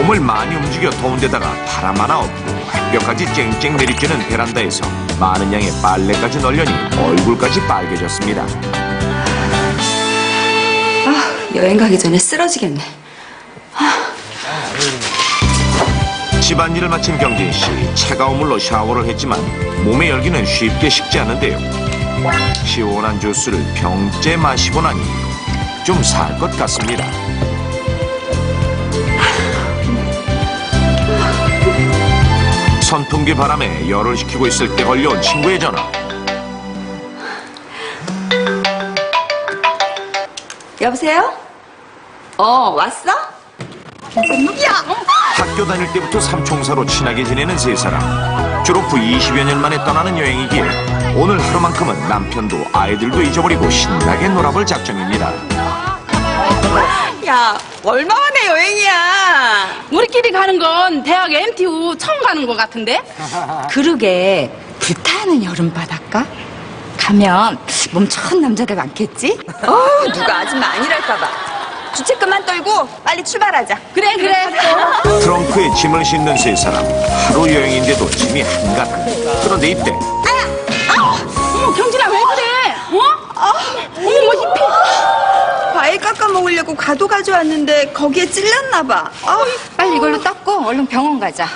몸을 많이 움직여 더운 데다가 바람 하나 없고 햇볕까지 쨍쨍 내리쬐는 베란다에서 많은 양의 빨래까지 널려니 얼굴까지 빨개졌습니다. 여행 가기 전에 쓰러지겠네. 집안일을 마친 경진 씨, 차가운 물로 샤워를 했지만 몸의 열기는 쉽게 식지 않는데요. 시원한 주스를 병째 마시고 나니 좀 살 것 같습니다. 선풍기 바람에 열을 식히고 있을 때 걸려온 친구의 전화. 여보세요? 왔어? 야! 학교 다닐 때부터 삼총사로 친하게 지내는 세 사람. 졸업 후 20여 년 만에 떠나는 여행이기에 오늘 하루만큼은 남편도 아이들도 잊어버리고 신나게 놀아볼 작정입니다. 야, 얼마 만에 여행이야? 우리끼리 가는 건 대학 MTU 처음 가는 것 같은데? 그러게 불타는 여름바닷가? 가면 몸처럼 남자들 많겠지? 누가 아줌마 아니랄까봐. 주책금만 떨고 빨리 출발하자. 그래. 트렁크에 짐을 싣는 세 사람. 하루 여행인데도 짐이 한가득. 그런데 이때 어머, 경진아, 왜 그래? 어머, 뭐 잎이. 과일 깎아 먹으려고 과도 가져왔는데 거기에 찔렸나봐. 빨리 이걸로 닦고 얼른 병원 가자.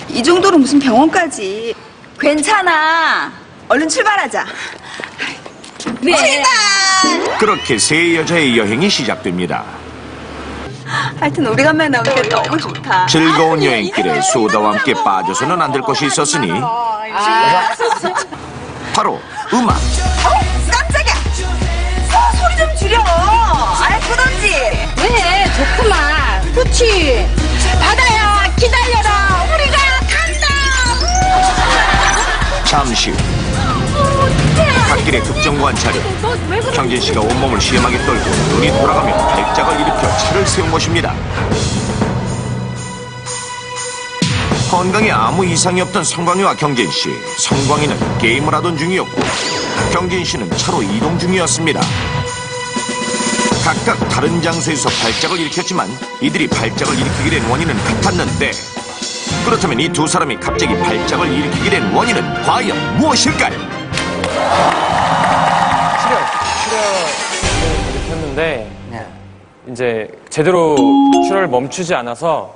이 정도로 무슨 병원까지. 괜찮아. 얼른 출발하자. 그래. 그렇게 세 여자의 여행이 시작됩니다. 하여튼 오래간만에 나오니까 너무 좋다. 즐거운 여행길에 소다와 함께 빠져서는 안 될 것이 있었으니 바로 음악. 깜짝이야. 소리 좀 줄여. 끄던지. 왜? 좋구만. 그치? 바다야, 기다려라. 우리가 간다. 잠시 후 갓길에 급정거한 차량. 경진 씨가 온몸을 시험하게 떨고 눈이 돌아가며 발작을 일으켜 차를 세운 것입니다. 건강에 아무 이상이 없던 성광이와 경진 씨. 성광이는 게임을 하던 중이었고 경진 씨는 차로 이동 중이었습니다. 각각 다른 장소에서 발작을 일으켰지만 이들이 발작을 일으키게 된 원인은 같았는데 그렇다면 이 두 사람이 갑자기 발작을 일으키게 된 원인은 과연 무엇일까요? 출혈을 일으켰는데 이제 제대로 출혈을 멈추지 않아서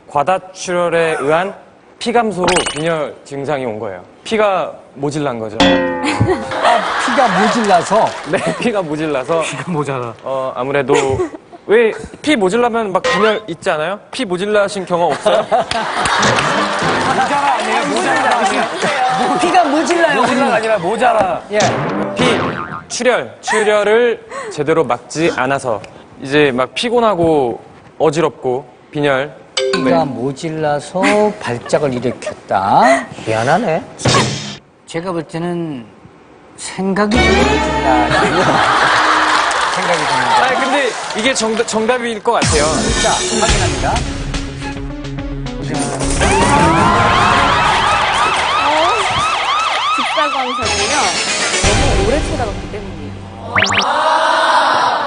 과다 출혈에 의한 피 감소로 빈혈 증상이 온 거예요. 피가 모질란 거죠. 피가 모질라서? 네, 피가 모질라서. 피가 모자라. 아무래도 왜 피 모질라면 막 빈혈 있지 않아요? 피 모질라신 경험 없어요? 모자라 아니에요? 모자라 아니에요? 피가 모질라요. 모질라가 아니라 모자라. 예. 출혈을 제대로 막지 않아서 이제 막 피곤하고 어지럽고 빈혈. 피가 모질라서 발작을 일으켰다. 미안하네. 제가 볼 때는 생각이 좀 모질라. 생각이 듭니다. 아니 근데 이게 정답일 것 같아요. 자, 확인합니다. 직사광선은요 너무 오래 쳐다봤기 때문이에요.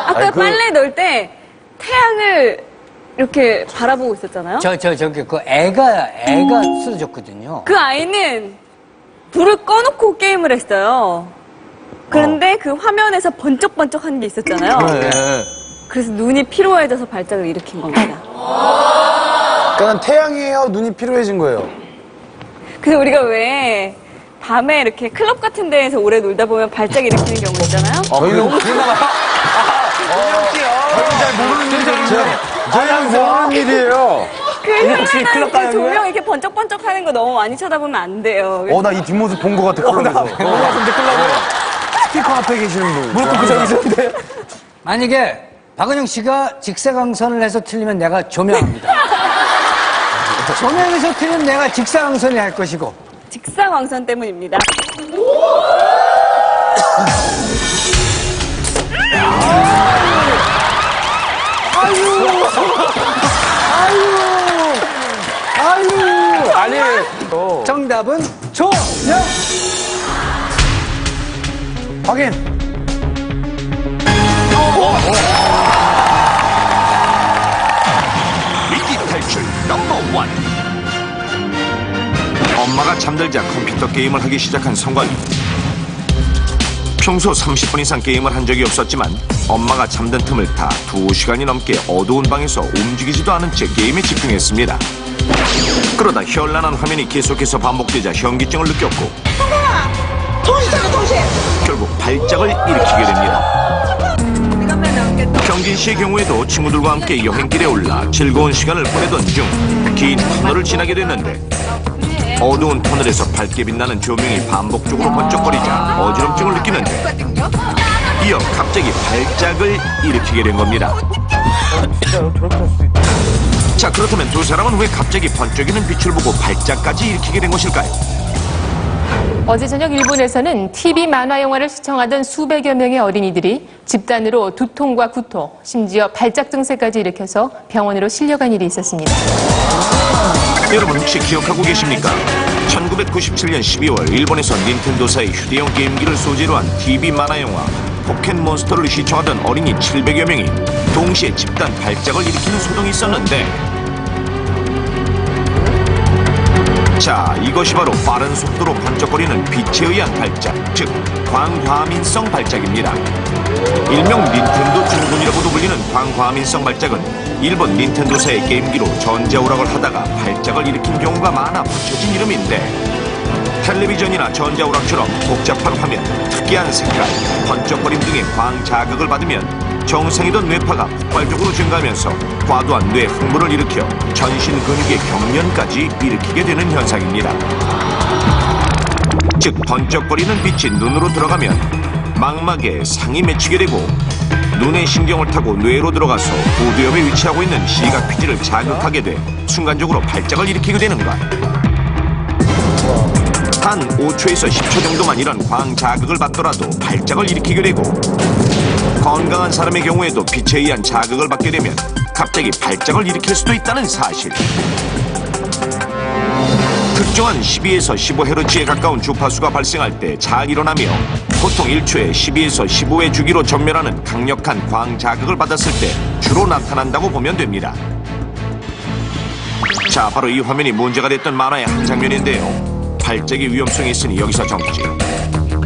아까 빨래 넣을 때 태양을 이렇게 바라보고 있었잖아요. 저기, 애가 쓰러졌거든요. 그 아이는 불을 꺼놓고 게임을 했어요. 그런데 그 화면에서 번쩍번쩍한 게 있었잖아요. 그래서 눈이 피로해져서 발작을 일으킨 겁니다. 그러니까 태양이에요? 눈이 피로해진 거예요? 그래서 우리가 왜 밤에 이렇게 클럽 같은 데에서 오래 놀다 보면 발작 일으키는 경우 있잖아요. 저희는 잘 모르는 일이에요. 저희는 모르는 일이에요. 그 현란한 그 조명 이렇게 번쩍번쩍 하는 거 너무 많이 쳐다보면 안 돼요. 나 이 뒷모습 본 것 같아, 클럽에서. 스피커 앞에 계시는 분. 무릎 꿇고 저기 있었는데. 만약에 박은영 씨가 직사광선을 해서 틀리면 내가 조명합니다. 조명에서 틀리면 내가 직사광선이 할 것이고. 직사광선 때문입니다. 아니, 정답은 조명! 확인. 믿기 엄마가 잠들자 컴퓨터 게임을 하기 시작한 성광이. 평소 30분 이상 게임을 한 적이 없었지만 엄마가 잠든 틈을 타 2시간이 넘게 어두운 방에서 움직이지도 않은 채 게임에 집중했습니다. 그러다 현란한 화면이 계속해서 반복되자 현기증을 느꼈고 결국 발작을 일으키게 됩니다. 경진 씨의 경우에도 친구들과 함께 여행길에 올라 즐거운 시간을 보내던 중 긴 터널을 지나게 됐는데 어두운 터널에서 밝게 빛나는 조명이 반복적으로 번쩍거리자 어지럼증을 느끼는데 이어 갑자기 발작을 일으키게 된 겁니다. 자, 그렇다면 두 사람은 왜 갑자기 번쩍이는 빛을 보고 발작까지 일으키게 된 것일까요? 어제 저녁 일본에서는 TV 만화 영화를 시청하던 수백여 명의 어린이들이 집단으로 두통과 구토, 심지어 발작 증세까지 일으켜서 병원으로 실려간 일이 있었습니다. 여러분 혹시 기억하고 계십니까? 1997년 12월 일본에서 닌텐도사의 휴대용 게임기를 소재로 한 TV 만화 영화 포켓몬스터를 시청하던 어린이 700여 명이 동시에 집단 발작을 일으키는 소동이 있었는데 자, 이것이 바로 빠른 속도로 번쩍거리는 빛에 의한 발작, 즉 광화민성 발작입니다. 일명 닌텐도 중군이라고도 불리는 광화민성 발작은 일본 닌텐도사의 게임기로 전자오락을 하다가 발작을 일으킨 경우가 많아 붙여진 이름인데 텔레비전이나 전자오락처럼 복잡한 화면, 특이한 색깔, 번쩍거림 등의 광자극을 받으면 정상이던 뇌파가 폭발적으로 증가하면서 과도한 뇌 흥분을 일으켜 전신 근육의 경련까지 일으키게 되는 현상입니다. 즉 번쩍거리는 빛이 눈으로 들어가면 망막에 상이 맺히게 되고 눈의 신경을 타고 뇌로 들어가서 보두 옆에 위치하고 있는 시각 피지를 자극하게 돼 순간적으로 발작을 일으키게 되는 것. 단 5초에서 10초 정도만 이런 광자극을 받더라도 발작을 일으키게 되고 건강한 사람의 경우에도 빛에 의한 자극을 받게 되면 갑자기 발작을 일으킬 수도 있다는 사실. 특정한 12에서 15Hz에 가까운 주파수가 발생할 때 잘 일어나며 보통 1초에 12에서 15의 주기로 전멸하는 강력한 광자극을 받았을 때 주로 나타난다고 보면 됩니다. 자, 바로 이 화면이 문제가 됐던 만화의 한 장면인데요. 발작의 위험성이 있으니 여기서 정지.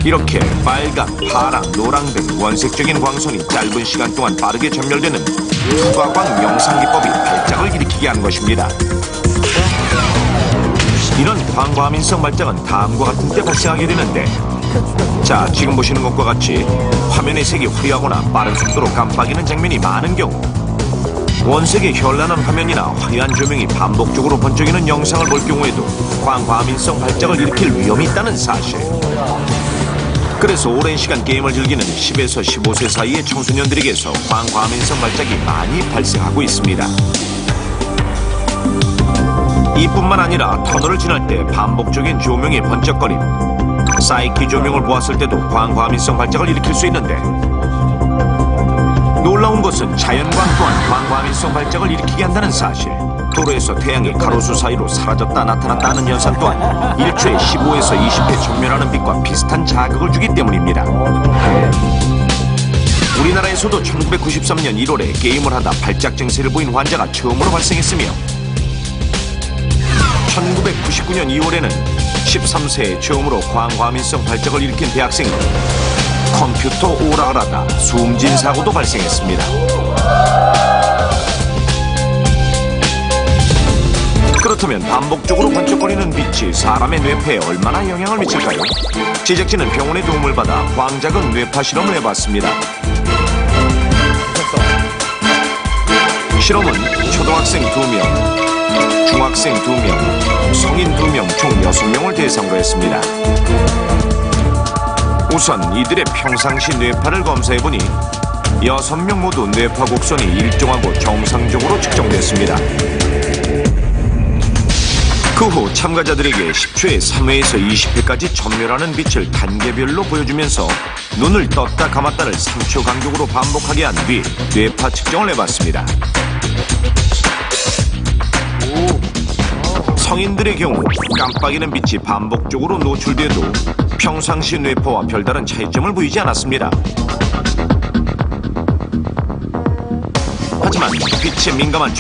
이렇게 빨강, 파랑, 노랑 등 원색적인 광선이 짧은 시간 동안 빠르게 전멸되는 후가광 영상기법이 발작을 일으키게 한 것입니다. 이런 광과민성 발작은 다음과 같은 때 발생하게 되는데 자, 지금 보시는 것과 같이 화면의 색이 화려하거나 빠른 속도로 깜빡이는 장면이 많은 경우 원색의 현란한 화면이나 화려한 조명이 반복적으로 번쩍이는 영상을 볼 경우에도 광과민성 발작을 일으킬 위험이 있다는 사실. 그래서 오랜 시간 게임을 즐기는 10에서 15세 사이의 청소년들에게서 광과민성 발작이 많이 발생하고 있습니다. 이뿐만 아니라 터널을 지날 때 반복적인 조명의 번쩍거림, 사이키 조명을 보았을 때도 광과민성 발작을 일으킬 수 있는데 놀라운 것은 자연광 또한 광과민성 발작을 일으키게 한다는 사실. 도로에서 태양이 가로수 사이로 사라졌다 나타났다 하는 현상 또한 1초에 15에서 20회 전멸하는 빛과 비슷한 자극을 주기 때문입니다. 우리나라에서도 1993년 1월에 게임을 하다 발작 증세를 보인 환자가 처음으로 발생했으며 1999년 2월에는 13세에 처음으로 광과민성 발작을 일으킨 대학생이 컴퓨터 오락을 하다 숨진 사고도 발생했습니다. 그렇다면 반복적으로 번쩍거리는 빛이 사람의 뇌파에 얼마나 영향을 미칠까요? 제작진은 병원의 도움을 받아 광자극 뇌파 실험을 해봤습니다. 실험은 초등학생 2명, 중학생 2명, 성인 2명 총 6명을 대상으로 했습니다. 우선 이들의 평상시 뇌파를 검사해보니 6명 모두 뇌파 곡선이 일정하고 정상적으로 측정됐습니다. 그 후 참가자들에게 10초에 3회에서 20회까지 전멸하는 빛을 단계별로 보여주면서 눈을 떴다 감았다를 3초 간격으로 반복하게 한 뒤 뇌파 측정을 해봤습니다. 성인들의 경우 깜빡이는 빛이 반복적으로 노출돼도 평상시 뇌파와 별다른 차이점을 보이지 않았습니다. 하지만 빛에 민감한